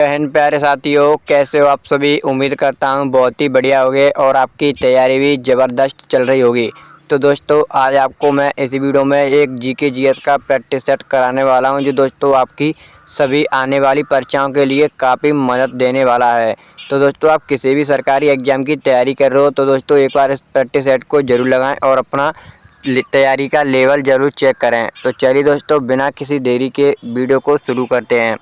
बहन प्यारे साथियों, कैसे हो आप सभी। उम्मीद करता हूँ बहुत ही बढ़िया होगे और आपकी तैयारी भी ज़बरदस्त चल रही होगी। तो दोस्तों आज आपको मैं इस वीडियो में एक जीके जीएस का प्रैक्टिस सेट कराने वाला हूँ, जो दोस्तों आपकी सभी आने वाली परीक्षाओं के लिए काफ़ी मदद देने वाला है। तो दोस्तों आप किसी भी सरकारी एग्जाम की तैयारी कर रहे हो तो दोस्तों एक बार इस प्रैक्टिस सेट को ज़रूर लगाएँ और अपना तैयारी का लेवल ज़रूर चेक करें। तो चलिए दोस्तों बिना किसी देरी के वीडियो को शुरू करते हैं।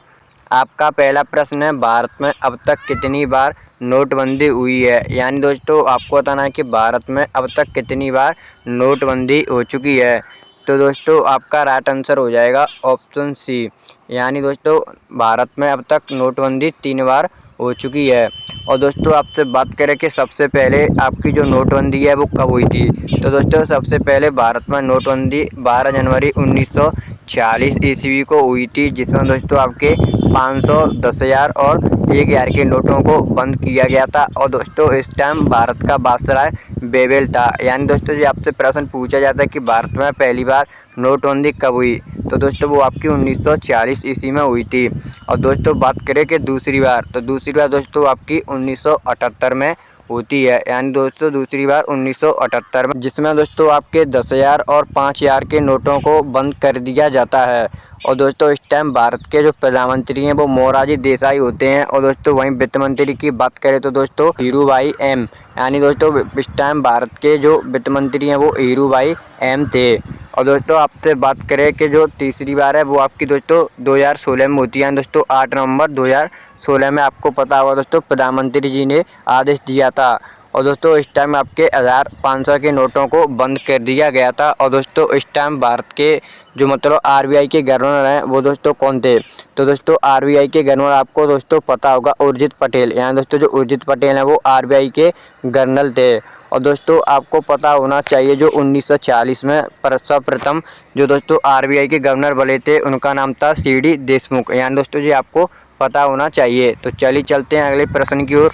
आपका पहला प्रश्न है, भारत में अब तक कितनी बार नोटबंदी हुई है। यानी दोस्तों आपको बताना है कि भारत में अब तक कितनी बार नोटबंदी हो चुकी है। तो दोस्तों आपका राइट आंसर हो जाएगा ऑप्शन सी। यानी दोस्तों भारत में अब तक नोटबंदी 3 बार हो चुकी है। और दोस्तों आपसे बात करें कि सबसे पहले आपकी जो नोटबंदी है वो कब हुई थी। तो दोस्तों सबसे पहले भारत में नोटबंदी 12 जनवरी 1946 ईस्वी को हुई थी, जिसमें दोस्तों आपके 500, 10,000 और 1,000 के नोटों को बंद किया गया था। और दोस्तों इस टाइम भारत का बादशाह बेबेल था। यानी दोस्तों जो आपसे प्रश्न पूछा जाता है कि भारत में पहली बार नोटबंदी कब हुई, तो दोस्तों वो आपकी 1946 ईस्वी में हुई थी। और दोस्तों बात करें कि दूसरी बार, तो दूसरी बार दोस्तों आपकी 1978 में होती है। यानी दोस्तों दूसरी बार 1978 में, जिसमें दोस्तों आपके 10,000 और 5,000 के नोटों को बंद कर दिया जाता है। और दोस्तों इस टाइम भारत के जो प्रधानमंत्री हैं वो मोरारजी देसाई होते हैं। और दोस्तों वहीं वित्त मंत्री की बात करें तो दोस्तों हीरूभाई एम, यानी दोस्तों इस टाइम भारत के जो वित्त मंत्री हैं वो हीरूभाई एम थे। और दोस्तों आपसे बात करें कि जो तीसरी बार है वो आपकी दोस्तों 2016 में होती है। दोस्तों 8 नवंबर 2016 में आपको पता होगा दोस्तों प्रधानमंत्री जी ने आदेश दिया था। और दोस्तों इस टाइम आपके 1000, 500 के नोटों को बंद कर दिया गया था। और दोस्तों इस टाइम भारत के जो मतलब आरबीआई के गवर्नर हैं वो दोस्तों कौन थे। तो दोस्तों आरबीआई के गवर्नर आपको दोस्तों पता होगा उर्जित पटेल। यानी दोस्तों जो उर्जित पटेल हैं वो आरबीआई के गवर्नर थे। और दोस्तों आपको पता होना चाहिए जो 1940 में सर्वप्रथम जो दोस्तों आरबीआई के गवर्नर बने थे उनका नाम था सीडी देशमुख। यानी दोस्तों जी आपको पता होना चाहिए। तो चलिए चलते हैं अगले प्रश्न की ओर।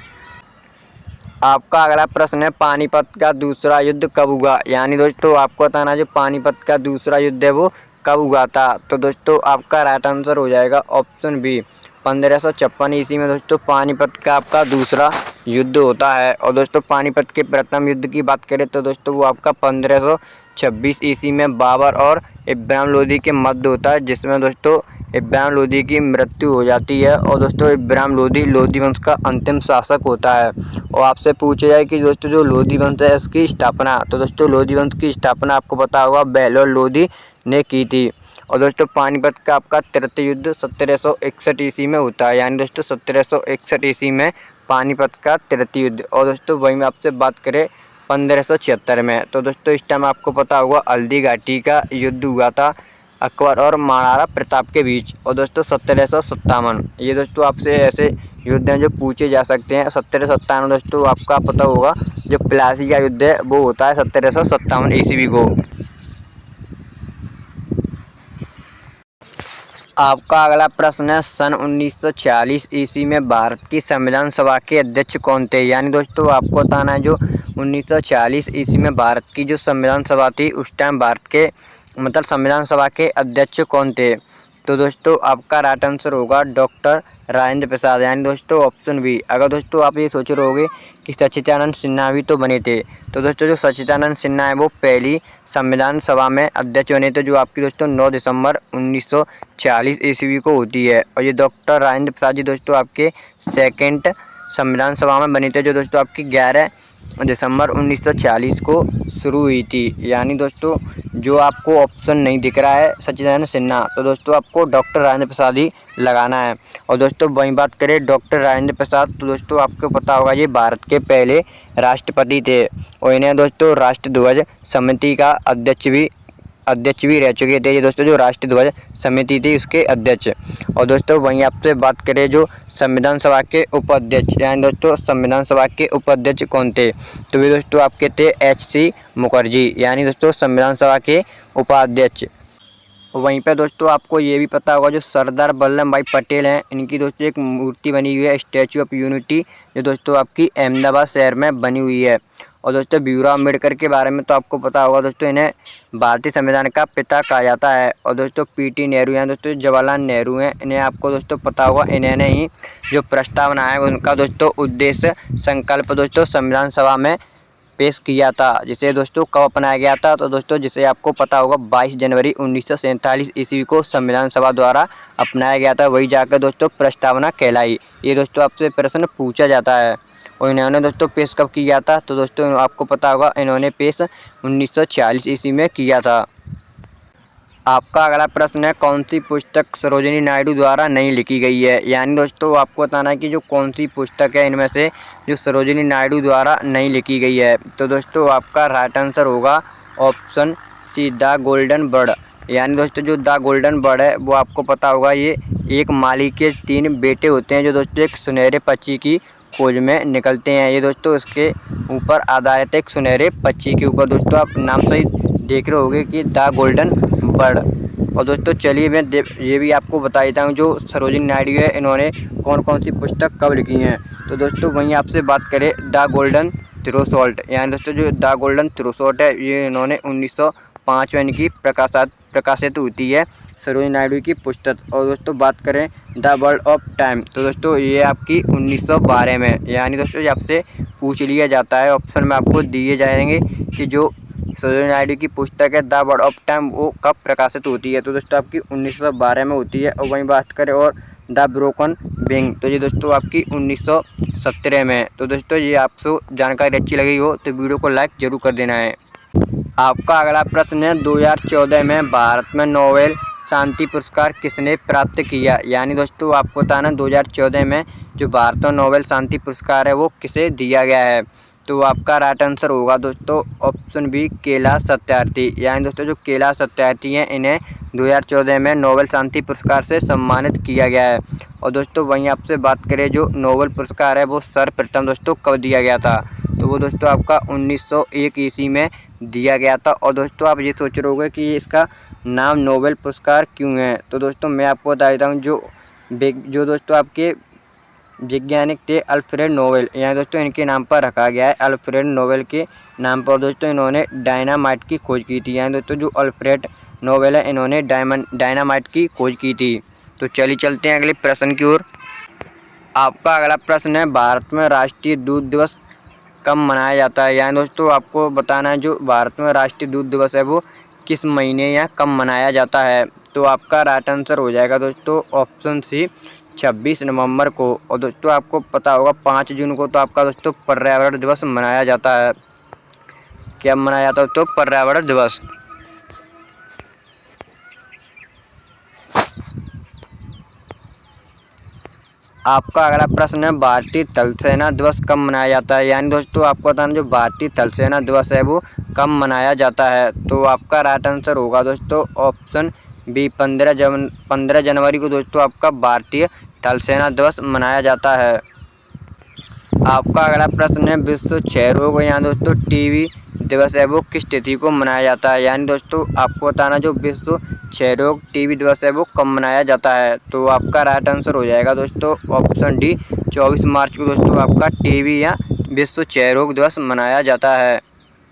आपका अगला प्रश्न है, पानीपत का दूसरा युद्ध कब हुआ। यानी दोस्तों आपको बताना जो पानीपत का दूसरा युद्ध है वो कब हुआ था। तो दोस्तों आपका राइट आंसर हो जाएगा ऑप्शन बी। 1556 ईस्वी में दोस्तों पानीपत का आपका दूसरा युद्ध होता है। और दोस्तों पानीपत के प्रथम युद्ध की बात करें तो दोस्तों वो आपका 1526 ईस्वी में बाबर और इब्राहिम लोदी के मध्य होता है, जिसमें दोस्तों इब्राहिम लोदी की मृत्यु हो जाती है। और दोस्तों इब्राहिम लोदी वंश का अंतिम शासक होता है। और आपसे पूछा जाए कि दोस्तों जो लोदी वंश है इसकी स्थापना, तो दोस्तों लोदी वंश की स्थापना आपको पता होगा बेलोर लोदी ने की थी। और दोस्तों पानीपत का आपका तृतीय युद्ध 1761 ईस्वी में होता है। यानी दोस्तों 1761 ईस्वी में पानीपत का तृतीय युद्ध। और दोस्तों वहीं में आपसे बात करें 1576 में, तो दोस्तों इस टाइम आपको पता होगा हल्दी घाटी का युद्ध हुआ था अकबर और महाराणा प्रताप के बीच। और दोस्तों 1757, ये दोस्तों आपसे ऐसे युद्ध हैं जो पूछे जा सकते हैं। 1757 दोस्तों आपका पता होगा जो प्लासी का युद्ध है वो होता है 1757 ईस्वी को। आपका अगला प्रश्न है, सन 1946 ईस्वी में भारत की संविधान सभा के अध्यक्ष कौन थे। यानी दोस्तों आपको बताना है जो 1940 ईस्वी में भारत की जो संविधान सभा थी उस टाइम भारत के मतलब संविधान सभा के अध्यक्ष कौन थे। तो दोस्तों आपका राइट आंसर होगा डॉक्टर राजेंद्र प्रसाद। यानी दोस्तों ऑप्शन बी। अगर दोस्तों आप ये सोच रहे होगे कि सच्चिदानंद सिन्हा भी तो बने थे, तो दोस्तों जो सच्चिदानंद सिन्हा है वो पहली संविधान सभा में अध्यक्ष बने थे, जो आपकी दोस्तों 9 दिसंबर 1940 ईस्वी को होती है। और ये डॉक्टर राजेंद्र प्रसाद जी दोस्तों आपके सेकेंड संविधान सभा में बने थे, जो दोस्तों आपकी 11 दिसंबर 1940 को शुरू हुई थी। यानी दोस्तों जो आपको ऑप्शन नहीं दिख रहा है सच्चिदानंद सिन्हा, तो दोस्तों आपको डॉक्टर राजेंद्र प्रसाद ही लगाना है। और दोस्तों वहीं बात करें डॉक्टर राजेंद्र प्रसाद, तो दोस्तों आपको पता होगा ये भारत के पहले राष्ट्रपति थे और इन्हें दोस्तों राष्ट्रध्वज समिति का अध्यक्ष भी रह चुके थे। ये दोस्तों जो राष्ट्रध्वज समिति थी उसके अध्यक्ष। और दोस्तों वहीं आपसे बात करें जो संविधान सभा के उपाध्यक्ष, यानी दोस्तों संविधान सभा के उपाध्यक्ष कौन थे, तो वे दोस्तों आपके थे एच सी मुखर्जी। यानी दोस्तों संविधान सभा के उपाध्यक्ष। वहीं पे दोस्तों आपको ये भी पता होगा जो सरदार वल्लभ भाई पटेल हैं, इनकी दोस्तों एक मूर्ति बनी हुई है स्टैचू ऑफ यूनिटी, जो दोस्तों आपकी अहमदाबाद शहर में बनी हुई है। और दोस्तों भीमराव अम्बेडकर के बारे में तो आपको पता होगा दोस्तों, इन्हें भारतीय संविधान का पिता कहा जाता है। और दोस्तों पीटी नेहरू हैं दोस्तों, जवाहरलाल नेहरू हैं, इन्हें आपको दोस्तों पता होगा, इन्होंने ही जो प्रस्तावना है उनका दोस्तों उद्देश्य संकल्प दोस्तों संविधान सभा में पेश किया था, जिसे दोस्तों कब अपनाया गया था, तो दोस्तों जिसे आपको पता होगा 22 जनवरी 1947 ईस्वी को संविधान सभा द्वारा अपनाया गया था, वही जाकर दोस्तों प्रस्तावना कहलाई। ये दोस्तों आपसे प्रश्न पूछा जाता है। और इन्होंने दोस्तों पेश कब किया था, तो दोस्तों आपको पता होगा इन्होंने पेश 1946 ईस्वी में किया था। आपका अगला प्रश्न है, कौन सी पुस्तक सरोजिनी नायडू द्वारा नहीं लिखी गई है। यानी दोस्तों आपको बताना है कि जो कौन सी पुस्तक है इनमें से जो सरोजिनी नायडू द्वारा नहीं लिखी गई है। तो दोस्तों आपका राइट आंसर होगा option C, the golden bird. यानी दोस्तों जो द गोल्डन बर्ड है वो आपको पता होगा, ये एक मालिक के 3 बेटे होते हैं जो दोस्तों एक सुनहरे पक्षी की खोज में निकलते हैं। ये दोस्तों इसके ऊपर आधारित एक सुनहरे पक्षी के ऊपर दोस्तों आप नाम सही देख रहे होंगे कि द गोल्डन बर्ड। और दोस्तों चलिए मैं ये भी आपको बता देता हूँ जो सरोजिनी नायडू है इन्होंने कौन कौन सी पुस्तक कब लिखी हैं। तो दोस्तों वहीं आपसे बात करें द गोल्डन थ्रेशोल्ड, यानी दोस्तों जो द गोल्डन थ्रेशोल्ड है ये इन्होंने 1905 में इनकी प्रकाशित होती है सरोजिनी नायडू की पुस्तक। और दोस्तों बात करें द वर्ल्ड ऑफ टाइम, तो दोस्तों ये आपकी 1912 में, यानी दोस्तों ये आपसे पूछ लिया जाता है, ऑप्शन में आपको दिए जाएंगे कि जो सरोजिनी नायडू की पुस्तक है द वर्ल्ड ऑफ टाइम वो कब प्रकाशित होती है। तो दोस्तों आपकी 1912 में होती है। और वहीं बात करें और द ब्रोकन विंग, तो ये दोस्तों आपकी 1917 में। तो दोस्तों ये आपको जानकारी अच्छी लगी हो तो वीडियो को लाइक जरूर कर देना है। आपका अगला प्रश्न है, 2014 में भारत में नोबेल शांति पुरस्कार किसने प्राप्त किया। यानी दोस्तों आपको बताना 2014 में जो भारत में नोबेल शांति पुरस्कार है वो किसे दिया गया है। तो आपका राइट आंसर होगा दोस्तों ऑप्शन बी, कैलाश सत्यार्थी। यानी दोस्तों जो कैलाश सत्यार्थी हैं इन्हें 2014 में नोबेल शांति पुरस्कार से सम्मानित किया गया है। और दोस्तों वहीं आपसे बात करें जो नोबेल पुरस्कार है वो सर्वप्रथम दोस्तों कब दिया गया था, तो वो दोस्तों आपका 1901 ईस्वी में दिया गया था। और दोस्तों आप ये सोच रहे होंगे कि इसका नाम नोबेल पुरस्कार क्यों है, तो दोस्तों मैं आपको बता देता हूँ जो दोस्तों आपके वैज्ञानिक थे अल्फ्रेड नोबेल, यहाँ दोस्तों इनके नाम पर रखा गया है। अल्फ्रेड नोबेल के नाम पर दोस्तों इन्होंने डायनामाइट की खोज की थी। यहाँ दोस्तों जो अल्फ्रेड नोबेल है इन्होंने डायनामाइट की खोज की थी। तो चलिए चलते हैं अगले प्रश्न की ओर। आपका अगला प्रश्न है, भारत में राष्ट्रीय दूध दिवस कब मनाया जाता है। यानी दोस्तों आपको बताना है जो भारत में राष्ट्रीय दूध दिवस है वो किस महीने या कब मनाया जाता है। तो आपका राइट आंसर हो जाएगा दोस्तों ऑप्शन सी, 26 नवंबर को। और दोस्तों आपको पता होगा 5 जून को तो आपका दोस्तों पर्यावरण दिवस मनाया जाता है। क्या मनाया जाता है तो पर्यावरण दिवस। आपका अगला प्रश्न है, भारतीय थल सेना दिवस कब मनाया जाता है। यानी दोस्तों आपको बताना जो भारतीय थल सेना दिवस है वो कब मनाया जाता है। तो आपका राइट आंसर होगा दोस्तों ऑप्शन बी, 15 जनवरी को दोस्तों आपका भारतीय थल सेना दिवस मनाया जाता है। आपका अगला प्रश्न है, विश्व क्षय रोग यहाँ दोस्तों टीबी दिवस है वो किस तिथि को मनाया जाता है। यानी दोस्तों आपको बताना जो विश्व क्षय रोग टीबी दिवस है वो कब मनाया जाता है। तो आपका राइट आंसर हो जाएगा दोस्तों ऑप्शन डी, 24 मार्च को दोस्तों आपका टीबी या विश्व क्षय रोग दिवस मनाया जाता है।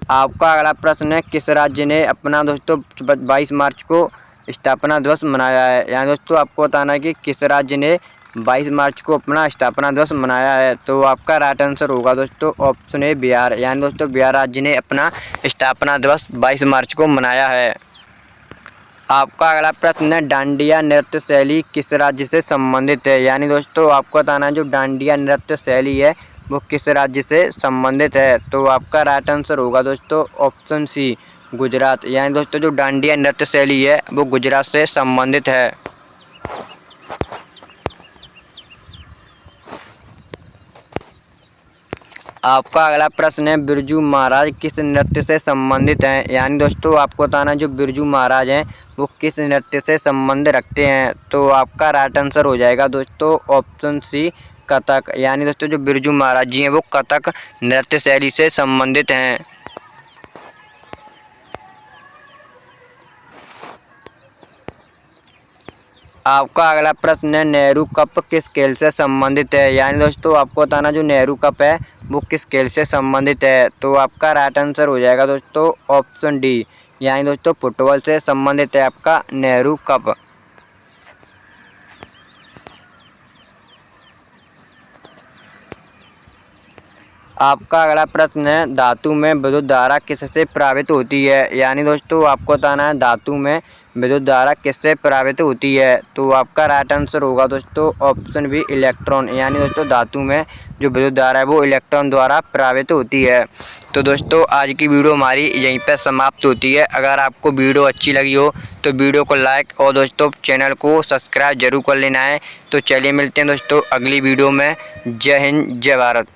आपका अगला प्रश्न है, किस राज्य ने अपना दोस्तों 22 मार्च को स्थापना दिवस मनाया है। यानी दोस्तों आपको बताना है कि किस राज्य ने 22 मार्च को अपना स्थापना दिवस मनाया है। तो आपका राइट आंसर होगा दोस्तों ऑप्शन ए, बिहार। यानी दोस्तों बिहार राज्य ने अपना स्थापना दिवस 22 मार्च को मनाया है। आपका अगला प्रश्न है, डांडिया नृत्य शैली किस राज्य से संबंधित है। यानी दोस्तों आपको बताना है जो डांडिया नृत्य शैली है वो किस राज्य से संबंधित है। तो आपका राइट आंसर होगा दोस्तों ऑप्शन सी, गुजरात। यानी दोस्तों जो डांडिया नृत्य शैली है वो गुजरात से संबंधित है। आपका अगला प्रश्न है, बिरजू महाराज किस नृत्य से संबंधित हैं। यानी दोस्तों आपको बताना जो बिरजू महाराज हैं वो किस नृत्य से संबंध रखते हैं। तो आपका राइट आंसर हो जाएगा दोस्तों ऑप्शन सी, कथक। यानी दोस्तों जो बिरजू महाराज जी हैं वो कथक नृत्य शैली से संबंधित हैं। आपका अगला प्रश्न है, नेहरू कप किस खेल से संबंधित है। यानी दोस्तों आपको बताना जो नेहरू कप है वो किस खेल से संबंधित है। तो आपका राइट आंसर हो जाएगा दोस्तों ऑप्शन डी, यानी दोस्तों फुटबॉल से संबंधित है आपका नेहरू कप। आपका अगला प्रश्न है, धातु में विद्युत धारा किससे प्रभावित होती है। यानी दोस्तों आपको बताना है धातु में विद्युत धारा किससे प्रभावित होती है। तो आपका राइट आंसर होगा दोस्तों ऑप्शन बी, इलेक्ट्रॉन। यानी दोस्तों धातु में जो विद्युत धारा है वो इलेक्ट्रॉन द्वारा प्रभावित होती है। तो दोस्तों आज की वीडियो हमारी यहीं पर समाप्त होती है। अगर आपको वीडियो अच्छी लगी हो तो वीडियो को लाइक और दोस्तों चैनल को सब्सक्राइब जरूर कर लेना है। तो चलिए मिलते हैं दोस्तों अगली वीडियो में। जय हिंद, जय भारत।